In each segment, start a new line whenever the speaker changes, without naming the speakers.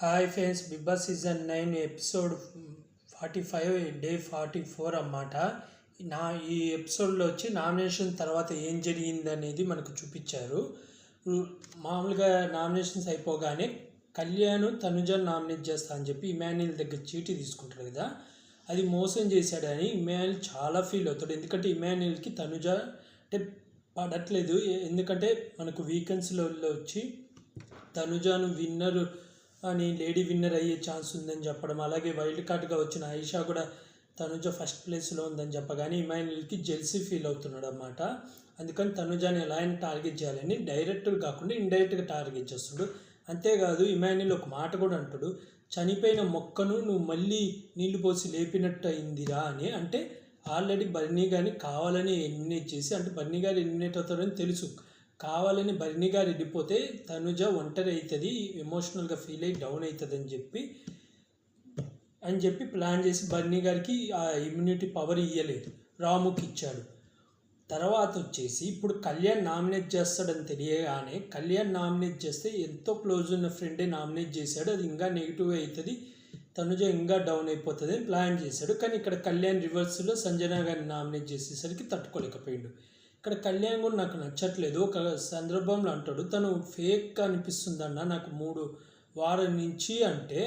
Hi friends, Bigg Boss season 9 episode 45 day 44 అన్నమాట. ఈ ఎపిసోడ్లో వచ్చి నామినేషన్ తర్వాత ఏం జరిగింది అనేది మనకు చూపించారు. మామూలుగా నామినేషన్స్ అయిపోగానే కళ్యాణ్ తనుజను నామినేట్ చేస్తా అని చెప్పి ఇమాన్యుల్ దగ్గర చీటీ తీసుకుంటాడు కదా, అది మోసం చేశాడని ఇమాన్యుల్ చాలా ఫీల్ అవుతాడు. ఎందుకంటే ఇమాన్యుల్కి తనుజ అంటే పడట్లేదు. ఎందుకంటే మనకు వీకెండ్స్లో వచ్చి తనుజాను విన్నర్ అని లేడీ విన్నర్ అయ్యే ఛాన్స్ ఉందని చెప్పడం, అలాగే వైల్డ్ కార్డ్గా వచ్చిన ఐషా కూడా తనుజ ఫస్ట్ ప్లేస్లో ఉందని చెప్పగానే ఇమాన్యుల్కి జెల్సీ ఫీల్ అవుతున్నాడు అన్నమాట. అందుకని తనుజాని ఎలా అయినా టార్గెట్ చేయాలని డైరెక్ట్గా కాకుండా ఇండైరెక్ట్గా టార్గెట్ చేస్తాడు. అంతేకాదు ఇమాన్యుల్ ఒక మాట కూడా అంటాడు, చనిపోయిన మొక్కను నువ్వు మళ్ళీ నీళ్లు పోసి లేపినట్టు అయిందిరా అని. అంటే ఆల్రెడీ బర్నీ గారిని కావాలని ఎలిమినేట్ చేసి, అంటే బర్నీ గారు ఎలిమినేట్ అవుతాడని తెలుసు, కావాలని బర్నీ గారు వెళ్ళిపోతే తనుజ ఒంటరి అవుతుంది, ఎమోషనల్గా ఫీల్ అయ్యి డౌన్ అవుతుంది అని చెప్పి ప్లాన్ చేసి బర్నీ గారికి ఆ ఇమ్యూనిటీ పవర్ ఇవ్వలేదు, రాముకి ఇచ్చాడు. తర్వాత వచ్చేసి ఇప్పుడు కళ్యాణ్ నామినేట్ చేస్తాడని తెలియగానే కళ్యాణ్ నామినేట్ చేస్తే ఎంతో క్లోజ్ ఉన్న ఫ్రెండే నామినేట్ చేశాడు, అది ఇంకా నెగిటివ్ అవుతుంది, తనుజ ఇంకా డౌన్ అయిపోతుంది అని ప్లాన్ చేశాడు. కానీ ఇక్కడ కళ్యాణ్ రివర్స్లో సంజన గారిని నామినేట్ చేసేసరికి తట్టుకోలేకపోయాడు. ఇక్కడ కళ్యాణ్ కూడా నాకు నచ్చట్లేదు. ఒక సందర్భంలో అంటాడు, తను ఫేక్ అనిపిస్తుందన్న నాకు 3 వారం నుంచి. అంటే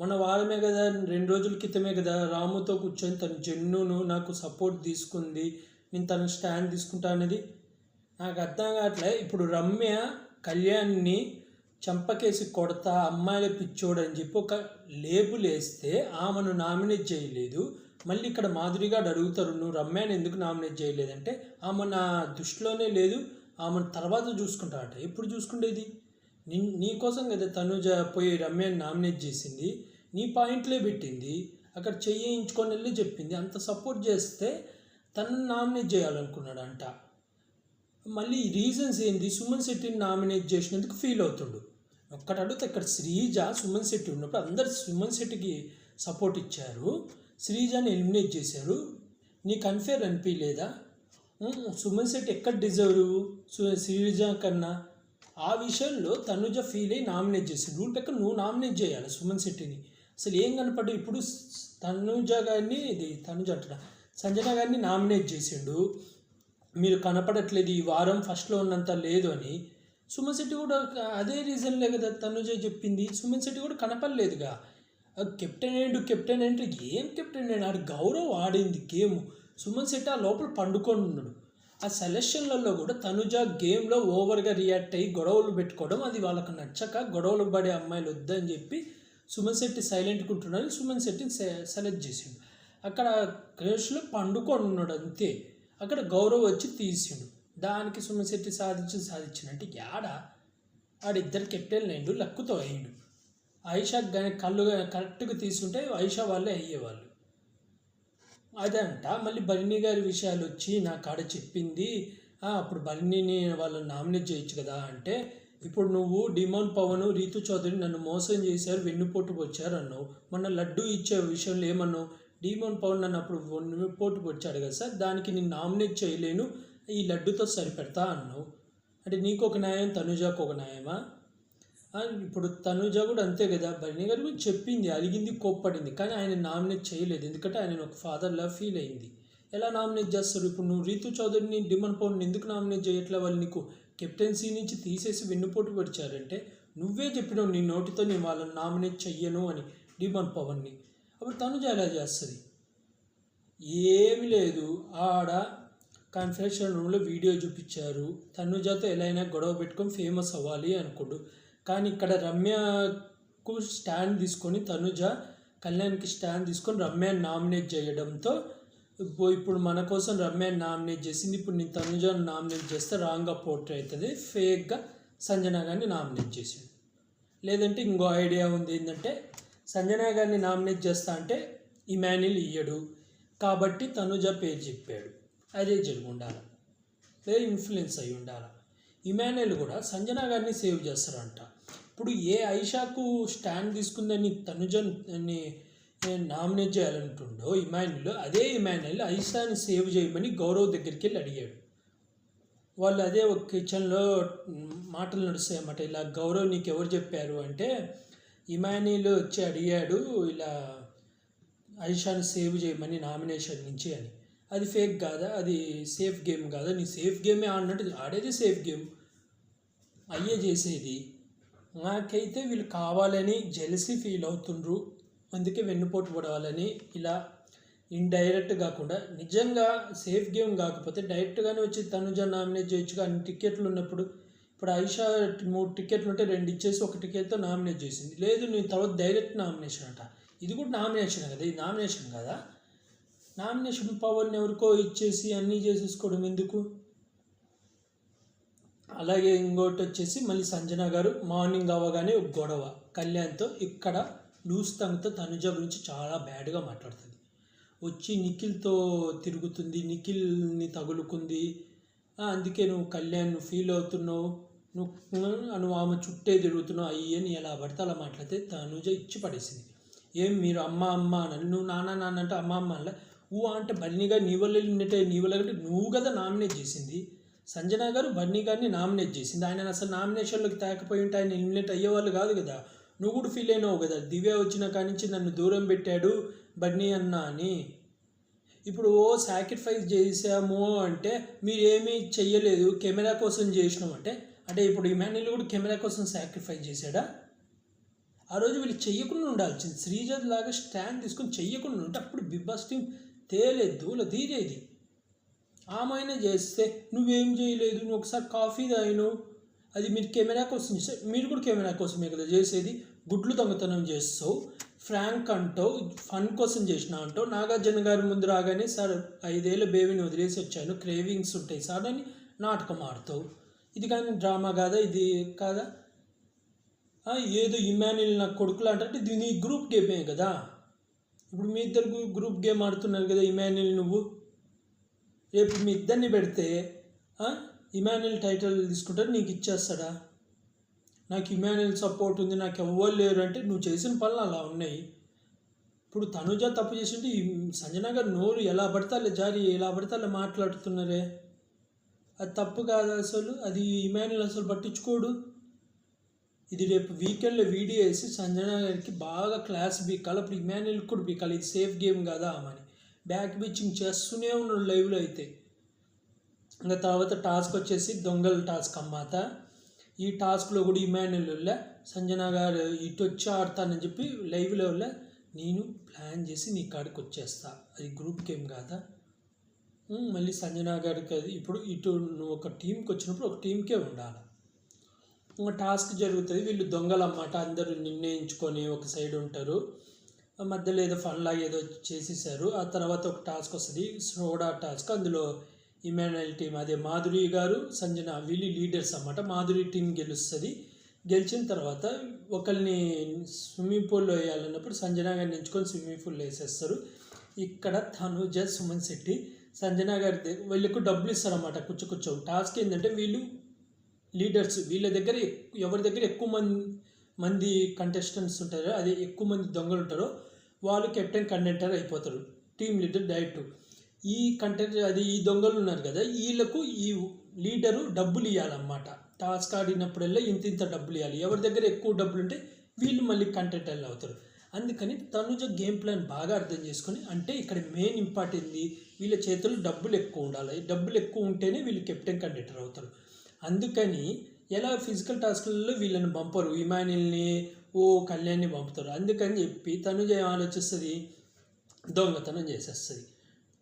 మన వారమే కదా, 2 రోజుల క్రితమే కదా రాముతో కూర్చొని తను జెన్నును నాకు సపోర్ట్ తీసుకుంది, నేను తను స్టాండ్ తీసుకుంటా అనేది నాకు అర్థం కావట్లే. ఇప్పుడు రమ్య కళ్యాణ్ని చంపకేసి కొడతా, అమ్మాయిల పిచ్చోడు అని చెప్పి ఒక లేబుల్ వేస్తే ఆమెను నామినేట్ చేయలేదు. మళ్ళీ ఇక్కడ మాధురి గారు అడుగుతారు, నువ్వు రమ్యాని ఎందుకు నామినేట్ చేయలేదంటే ఆమె నా దృష్టిలోనే లేదు, ఆమెను తర్వాత చూసుకుంటాట. ఎప్పుడు చూసుకుండేది? నీకోసం కదా తనుజ పోయి రమ్యాని నామినేట్ చేసింది, నీ పాయింట్లే పెట్టింది, అక్కడ చెయ్యించుకొని వెళ్ళి చెప్పింది. అంత సపోర్ట్ చేస్తే తనను నామినేట్ చేయాలనుకున్నాడంట. మళ్ళీ రీజన్స్ ఏంది? సుమన్ శెట్టిని నామినేట్ చేసినందుకు ఫీల్ అవుతుండు. ఒక్కటి అడిగితే ఇక్కడ శ్రీజ సుమన్ శెట్టి ఉన్నప్పుడు అందరు సుమన్ శెట్టికి సపోర్ట్ ఇచ్చారు, శ్రీజాని ఎలిమినేట్ చేశారు. నీకు అన్ఫేర్ అనిపించలేదా? సుమన్ శెట్టి ఎక్కడ డిజర్వ్ శ్రీజ కన్నా? ఆ విషయంలో తనుజ ఫీల్ అయ్యి నామినేట్ చేసింది. రూల్ ప్రకారం నువ్వు నామినేట్ చేయాలి సుమన్ శెట్టిని. అసలు ఏం కనపడ్డా? ఇప్పుడు తనుజ గారిని సంజన గారిని నామినేట్ చేసిండు, మీరు కనపడట్లేదు ఈ వారం ఫస్ట్లో ఉన్నంత లేదు అని. సుమన్ శెట్టి కూడా అదే రీజన్లే కదా తనుజ చెప్పింది. సుమన్ శెట్టి కూడా కనపడలేదుగా. కెప్టెన్ అంటే ఏం కెప్టెన్ అండి, ఆడు గౌరవ్ ఆడింది గేమ్. సుమన్ శెట్టి ఆ లోపల పండుకొని ఉన్నాడు. ఆ సెలక్షన్లలో కూడా తనుజ గేమ్లో ఓవర్గా రియాక్ట్ అయ్యి గొడవలు పెట్టుకోవడం, అది వాళ్ళకు నచ్చక గొడవలు పడే అమ్మాయిలు వద్దని చెప్పి సుమన్ శెట్టి సైలెంట్గా ఉంటున్నాడని సుమన్ శెట్టిని సెలెక్ట్ చేసిండు. అక్కడ క్రేష్లో పండుకొని ఉన్నాడు అంతే. అక్కడ గౌరవ్ వచ్చి తీసిండు. దానికి సుమన్ శెట్టి సాధించినట్టు ఆడిద్దరు కెప్టెన్ అయిండు, లక్కుతో అయ్యిండు. ఐషాకి కానీ కళ్ళు కరెక్ట్గా తీసుకుంటే ఐషా వాళ్ళే అయ్యేవాళ్ళు. అదంట. మళ్ళీ బర్నీ గారి విషయాలు వచ్చి నాకు ఆడ చెప్పింది, అప్పుడు బర్నీని వాళ్ళని నామినేట్ చేయొచ్చు కదా అంటే, ఇప్పుడు నువ్వు డిమాన్ పవన్, రీతు చౌదరి నన్ను మోసం చేశారు, వెన్నుపోటు వచ్చారు అన్నావు. మొన్న లడ్డు ఇచ్చే విషయంలో ఏమన్నావు? డిమాన్ పవన్ నన్ను అప్పుడు వెన్నుపోటు వచ్చాడు కదా సార్, దానికి నేను నామినేట్ చేయలేను, ఈ లడ్డుతో సరిపెడతా అన్నావు. అంటే నీకు ఒక న్యాయం, తనుజాకు ఒక న్యాయమా? ఇప్పుడు తనుజ కూడా అంతే కదా, బర్నీ గారు కూడా చెప్పింది, అడిగింది, కోప్పడింది, కానీ ఆయన నామినేట్ చేయలేదు. ఎందుకంటే ఆయన ఒక ఫాదర్లా ఫీల్ అయింది. ఎలా నామినేట్ చేస్తారు? ఇప్పుడు నువ్వు రీతు చౌదరిని, డిమాన్ పవన్ ఎందుకు నామినేట్ చేయట్లే? వాళ్ళు నీకు కెప్టెన్సీ నుంచి తీసేసి వెన్నుపోటు పడిచారంటే నువ్వే చెప్పినావు నీ నోటితో, నేను వాళ్ళని నామినేట్ చెయ్యను అని డిమాన్ పవన్ని. అప్పుడు తనుజ ఎలా చేస్తుంది? ఏమి లేదు. ఆడ కాన్ఫరెన్షన్ రూమ్లో వీడియో చూపించారు, తనుజతో ఎలా అయినా గొడవ పెట్టుకొని ఫేమస్ అవ్వాలి అనుకోడు. కానీ ఇక్కడ రమ్యకు స్టాండ్ తీసుకొని తనుజ కళ్యాణ్కి స్టాండ్ తీసుకొని రమ్యాని నామినేట్ చేయడంతో ఇప్పుడు మన కోసం రమ్యాని నామినేట్ చేసింది. ఇప్పుడు నేను తనుజను నామినేట్ చేస్తే రాంగ్గా పోర్ట్రే అవుతుంది, ఫేక్గా సంజన గారిని నామినేట్ చేసిండు. లేదంటే ఇంకో ఐడియా ఉంది, ఏంటంటే సంజన గారిని నామినేట్ చేస్తా అంటే ఇమాన్యుల్ ఇయ్యడు కాబట్టి తనుజ పేరు చెప్పాడు, అదే జరిగి ఉండాలి, లేదా ఇన్ఫ్లుయెన్స్ అయి ఉండాలి. ఇమాన్యుల్ కూడా సంజన గారిని సేవ్ చేస్తారంట. ఇప్పుడు ఏ ఐషాకు స్టాండ్ తీసుకుందని తనుజని నామినేట్ చేయాలంటుండో ఇమాన్యుల్, అదే ఇమాన్యుల్ ఐషాని సేవ్ చేయమని గౌరవ్ దగ్గరికి వెళ్ళి అడిగాడు. వాళ్ళు అదే ఒక కిచెన్లో మాటలు నడుస్తాయన్నమాట. ఇలా గౌరవ్ నీకు ఎవరు చెప్పారు అంటే, ఇమాన్యుల్ వచ్చి అడిగాడు ఇలా ఐషాని సేవ్ చేయమని నామినేషన్ నుంచి అని. అది ఫేక్ కాదా, అది సేఫ్ గేమ్ కాదా, నీ సేఫ్ గేమే ఆడినట్టు ఆడేది సేఫ్ గేమ్ అయ్యే చేసేది. నాకైతే వీళ్ళు కావాలని జెలసీ ఫీల్ అవుతుండ్రు, అందుకే వెన్నుపోటు పడవాలని ఇలా ఇండైరెక్ట్ కాకుండా నిజంగా సేఫ్ గేమ్ కాకపోతే డైరెక్ట్గానే వచ్చి తనుజ నామినేట్ చేయొచ్చుగా. అన్ని టికెట్లు ఉన్నప్పుడు ఇప్పుడు ఐషా 3 టికెట్లు ఉంటే 2 ఇచ్చేసి 1 టికెట్తో నామినేట్ చేసింది. లేదు నేను తర్వాత డైరెక్ట్ నామినేషన్ అంట. ఇది కూడా నామినేషన్ కదా, ఇది నామినేషన్ కదా. నామినేషన్ పవర్ని ఎవరికో ఇచ్చేసి అన్నీ చేసేసుకోవడం ఎందుకు. అలాగే ఇంకోటి వచ్చేసి మళ్ళీ సంజన గారు మార్నింగ్ అవ్వగానే ఒక గొడవ కళ్యాణ్తో. ఇక్కడ లూస్ టంగ్తో తనుజ గురించి చాలా బ్యాడ్గా మాట్లాడుతుంది. వచ్చి నిఖిల్తో తిరుగుతుంది, నిఖిల్ని తగులుకుంది, అందుకే నువ్వు కళ్యాణ్ ఫీల్ అవుతున్నావు, నువ్వు ఆమె చుట్టే తిరుగుతున్నావు అయ్యని ఎలా పడితే అలా మాట్లాడితే తనుజ ఇచ్చి పడేసింది. ఏం మీరు అమ్మ అమ్మ అని, నువ్వు నాన్న నాన్న అంటే అమ్మ అమ్మ అలా అంటే బన్నీగా నీ వల్ల ఎలిమినేట్ అయ్యి నీ వల్ల అంటే నువ్వు కదా నామినేట్ చేసింది. సంజన గారు బన్నీ గారిని నామినేట్ చేసింది. ఆయన అసలు నామినేషన్లోకి తేకపోయి ఉంటే ఆయన ఎలిమినేట్ అయ్యేవాళ్ళు కాదు కదా. నువ్వు కూడా ఫీల్ అయినావు కదా, దివ్య వచ్చిన కాడి నుంచి నన్ను దూరం పెట్టాడు బన్నీ అన్న అని. ఇప్పుడు సాక్రిఫైస్ చేసాము అంటే మీరేమీ చెయ్యలేదు, కెమెరా కోసం చేసినాం అంటే ఇప్పుడు ఇమాన్యుల్ కూడా కెమెరా కోసం సాక్రిఫైస్ చేశాడా? ఆ రోజు వీళ్ళు చెయ్యకుండా ఉండాల్సింది. శ్రీజద్ లాగా స్టాండ్ తీసుకొని చెయ్యకుండా ఉంటే అప్పుడు బిగ్ బాస్ టీం తేలేదు తీరేది. ఆమె చేస్తే నువ్వేం చేయలేదు, నువ్వు ఒకసారి కాఫీ తాగినావు, అది మీరు కెమెరా కోసం చేస్తే మీరు కూడా కెమెరా కోసమే కదా చేసేది. గుడ్లు దొంగతనం చేస్తావు, ఫ్రాంక్ అంటావు, ఫన్ కోసం చేసిన అంటావు. నాగార్జున గారి ముందు రాగానే సార్ 5 ఏళ్ళ బేబీని వదిలేసి వచ్చాను, క్రేవింగ్స్ ఉంటాయి సార్ అని నాటకం ఆడతావు. ఇది కానీ డ్రామా కాదా, ఇది కాదా? ఏదో ఇమాన్యుల్ నా కొడుకులు అంటే ఇది నీ గ్రూప్ గేమే కదా. ఇప్పుడు మీ ఇద్దరు గ్రూప్ గేమ్ ఆడుతున్నారు కదా ఇమాన్యుల్ నువ్వు. రేపు మీ ఇద్దరిని పెడితే ఇమాన్యుల్ టైటిల్ తీసుకుంటారు, నీకు ఇచ్చేస్తాడా? నాకు ఇమాన్యుల్ సపోర్ట్ ఉంది, నాకు ఎవ్వరు లేరు అంటే నువ్వు చేసిన పనులు అలా ఉన్నాయి. ఇప్పుడు తనుజ తప్పు చేసింటే సంజన గారు నోరు ఎలా పడితే అలా జారి ఎలా పడితే అలా మాట్లాడుతున్నారే, అది తప్పు కాదు అసలు. అది ఇమాన్యుల్ అసలు పట్టించుకోడు. ఇది రేపు వీకెండ్లో వీడియో వేసి సంజన గారికి బాగా క్లాస్ బీకాలి, అప్పుడు ఇమాన్యుల్ కూడా బీకాలి. ఇది సేఫ్ గేమ్ కదా ఆమెని బ్యాక్ బిచ్చింగ్ చేస్తూనే ఉన్నాడు లైవ్లో అయితే. ఇంకా తర్వాత టాస్క్ వచ్చేసి దొంగల టాస్క్ అమ్మాత. ఈ టాస్క్లో కూడా ఇమాన్యుల్ సంజన గారు ఇటు వచ్చి ఆడతానని చెప్పి లైవ్లో నేను ప్లాన్ చేసి నీ కాడికి వచ్చేస్తా, అది గ్రూప్ గేమ్ కాదా. మళ్ళీ సంజన గారికి అది ఇప్పుడు ఇటు నువ్వు ఒక టీంకి వచ్చినప్పుడు ఒక టీంకే ఉండాలి. ఇంకా టాస్క్ జరుగుతుంది, వీళ్ళు దొంగలు అన్నమాట, అందరూ నిర్ణయించుకొని ఒక సైడ్ ఉంటారు. మధ్యలో ఏదో ఫన్లాగా ఏదో చేసేసారు. ఆ తర్వాత ఒక టాస్క్ వస్తుంది, సోడా టాస్క్. అందులో ఇమాన్యుల్ టీం అదే మాధురి గారు సంజన వీళ్ళు లీడర్స్ అన్నమాట. మాధురి టీం గెలుస్తుంది. గెలిచిన తర్వాత ఒకరిని స్విమ్మింగ్ పూల్లో వేయాలన్నప్పుడు సంజన గారిని ఎంచుకొని స్విమ్మింగ్ పూల్లో వేసేస్తారు. ఇక్కడ తనుజ సుమన్ శెట్టి సంజన గారి వీళ్ళకు డబ్బులు ఇస్తారన్నమాట కూర్చో. టాస్క్ ఏంటంటే వీళ్ళు లీడర్స్, వీళ్ళ దగ్గర ఎవరి దగ్గర ఎక్కువ మంది కంటెస్టెంట్స్ ఉంటారో, అదే ఎక్కువ మంది దొంగలు ఉంటారో వాళ్ళు కెప్టెన్ కంటెంటర్ అయిపోతారు, టీమ్ లీడర్ డైరెక్ట్. ఈ ఈ దొంగలు ఉన్నారు కదా, వీళ్ళకు ఈ లీడరు డబ్బులు ఇవ్వాలన్నమాట. టాస్క్ ఆడినప్పుడల్లా ఇంత డబ్బులు ఇవ్వాలి. ఎవరి దగ్గర ఎక్కువ డబ్బులు ఉంటే వీళ్ళు మళ్ళీ కంటెంటర్లు అవుతారు. అందుకని తనుజ గేమ్ ప్లాన్ బాగా అర్థం చేసుకొని, అంటే ఇక్కడ మెయిన్ ఇంపార్టెంట్ వీళ్ళ చేతుల్లో డబ్బులు ఎక్కువ ఉండాలి, డబ్బులు ఎక్కువ ఉంటేనే వీళ్ళు కెప్టెన్ కంటెంటర్ అవుతారు. అందుకని ఎలా ఫిజికల్ టాస్క్లలో వీళ్ళని పంపరు, ఇమాన్యుల్ని కళ్యాణ్ని పంపుతారు. అందుకని చెప్పి తనుజ ఏం ఆలోచిస్తుంది, దొంగతనం చేసేస్తుంది.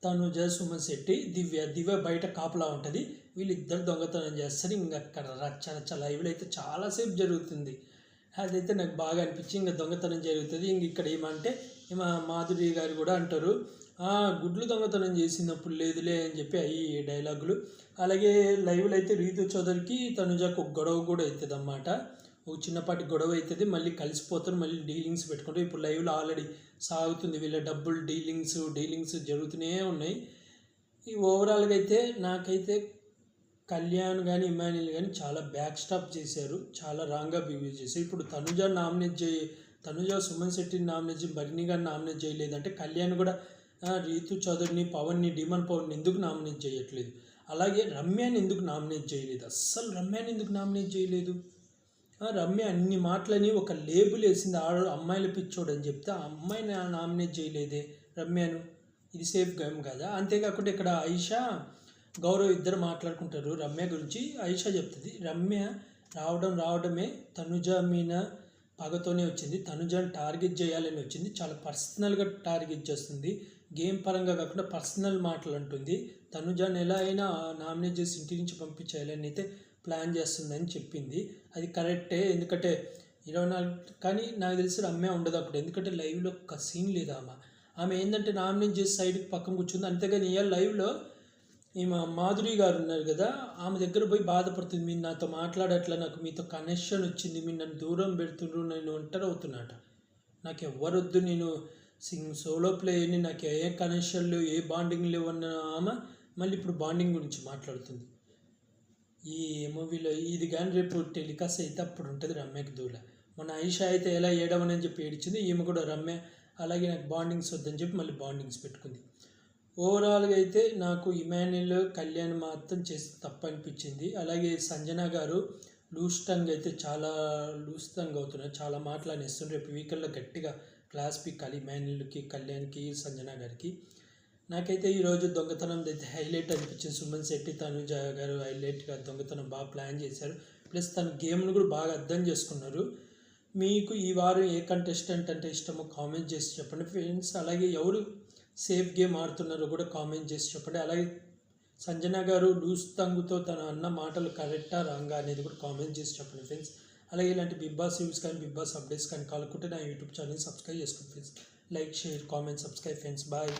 తనుజ సుమన్ శెట్టి దివ్య బయట కాపలా ఉంటుంది, వీళ్ళిద్దరు దొంగతనం చేస్తారు. ఇంకా అక్కడ రచ్చ లైవ్లో అయితే చాలాసేపు జరుగుతుంది. అదైతే నాకు బాగా అనిపించి ఇంకా దొంగతనం జరుగుతుంది. ఇక్కడ ఏమంటే మాధురి గారు కూడా అంటారు, గుడ్లు దొంగతనం చేసినప్పుడు లేదులే అని చెప్పి అవి డైలాగులు. అలాగే లైవ్లో అయితే రీతు చౌదరికి తనుజకు ఒక గొడవ కూడా అవుతుంది అన్నమాట. ఒక చిన్నపాటి గొడవ అవుతుంది, మళ్ళీ కలిసిపోతారు, మళ్ళీ డీలింగ్స్ పెట్టుకుంటారు. ఇప్పుడు లైవ్లో ఆల్రెడీ సాగుతుంది, వీళ్ళ డబ్బులు డీలింగ్స్ జరుగుతూనే ఉన్నాయి. ఈ ఓవరాల్గా అయితే నాకైతే కళ్యాణ్ కానీ ఇమాన్యుల్ కానీ చాలా బ్యాక్ స్టాప్ చేశారు, చాలా రాంగ్గా బిహేవ్ చేశారు. ఇప్పుడు తనుజ సుమన్ శెట్టిని నామినేట్ చేసి బర్నీ గారిని నామినేట్ చేయలేదంటే కళ్యాణ్ కూడా రీతు చౌదరిని పవన్ని డిమాండ్ పవన్ని ఎందుకు నామినేట్ చేయట్లేదు? అలాగే రమ్యాని ఎందుకు నామినేట్ చేయలేదు? అస్సలు రమ్యాని ఎందుకు నామినేట్ చేయలేదు? రమ్య అన్ని మాటలని ఒక లేబుల్ వేసింది, అమ్మాయిల పిచ్చోడు అని చెప్తే ఆ అమ్మాయిని నామినేట్ చేయలేదే రమ్యను. ఇది సేఫ్ గేమ్ కదా. అంతేకాకుండా ఇక్కడ ఐషా గౌరవ్ ఇద్దరు మాట్లాడుకుంటారు రమ్య గురించి. ఐషా చెప్తుంది రమ్య రావడమే తనుజ మీన పగతోనే వచ్చింది, తనుజని టార్గెట్ చేయాలని వచ్చింది, చాలా పర్సనల్గా టార్గెట్ చేస్తుంది, గేమ్ పరంగా కాకుండా పర్సనల్ మాటలు అంటుంది, తనుజని ఎలా అయినా నామినేట్ చేసి ఇంటి నుంచి పంపించేయాలని అయితే ప్లాన్ చేస్తుందని చెప్పింది. అది కరెక్టే, ఎందుకంటే 24 కానీ నాకు తెలిసి రమ్య ఉండదు అప్పుడు, ఎందుకంటే లైవ్లో ఒక సీన్ లేదు. ఆమె ఏంటంటే నామినేట్ చేసి సైడ్కి పక్కన కూర్చుంది. అంతేగాని ఇవాళ లైవ్లో ఈమె మాధురి గారు ఉన్నారు కదా, ఆమె దగ్గర పోయి బాధపడుతుంది, మీరు నాతో మాట్లాడట్లా, నాకు మీతో కనెక్షన్ వచ్చింది, మీరు నన్ను దూరం పెడుతుండ్రు, నేను ఒంటరి అవుతున్నట, నాకు ఎవరొద్దు, నేను సోలో ప్లేయర్ని, నాకు ఏ కనెక్షన్లు ఏ బాండింగ్ లేవన్న ఆమె మళ్ళీ ఇప్పుడు బాండింగ్ గురించి మాట్లాడుతుంది ఈ మూవీలో. ఇది కానీ రేపు టెలికాస్ట్ అయితే అప్పుడు ఉంటుంది రమ్యకి దూల. మన ఐషా అయితే ఎలా ఏడవనని చెప్పి ఏడిచింది, ఈమె కూడా రమ్య అలాగే నాకు బాండింగ్స్ వద్దని చెప్పి మళ్ళీ బాండింగ్స్ పెట్టుకుంది. ఓవరాల్గా అయితే నాకు ఇమాన్యుల్ కళ్యాణ్ మాత్రం చేసి తప్పు అనిపించింది. అలాగే సంజన గారు లూజ్ టంగ్ అయితే చాలా లూజ్ టంగ్ అవుతున్నారు, చాలా మాటలు అనేస్తున్నారు. రేపు వీకెండ్లో గట్టిగా క్లాస్ పీకాలి ఇమాన్యుల్కి, కళ్యాణ్కి, సంజన గారికి. నాకైతే ఈరోజు దొంగతనం అయితే హైలైట్ అనిపించింది. సుమన్ శెట్టి, తనుజ గారు హైలైట్గా దొంగతనం బాగా ప్లాన్ చేశారు. ప్లస్ తన గేమ్ను కూడా బాగా అర్థం చేసుకున్నారు. మీకు ఈ వారం ఏ కంటెస్టెంట్ అంటే ఇష్టమో కామెంట్ చేసి చెప్పండి ఫ్రెండ్స్. అలాగే ఎవరు సేఫ్ గేమ్ ఆడుతున్నారో కూడా కామెంట్ చేసి చెప్పండి. అలాగే సంజన గారు లూజ్ తంగుతో తన అన్న మాటలు కరెక్టా రాంగా అనేది కూడా కామెంట్ చేసి చెప్పండి ఫ్రెండ్స్. అలాగే ఇలాంటి బిగ్ బాస్ రివ్యూస్ కానీ బిగ్ బాస్ అప్డేట్స్ కానీ కావాలనుకుంటే నా యూట్యూబ్ ఛానల్ సబ్స్క్రైబ్ చేసుకోండి friends. Like, share, comment, subscribe friends. Bye.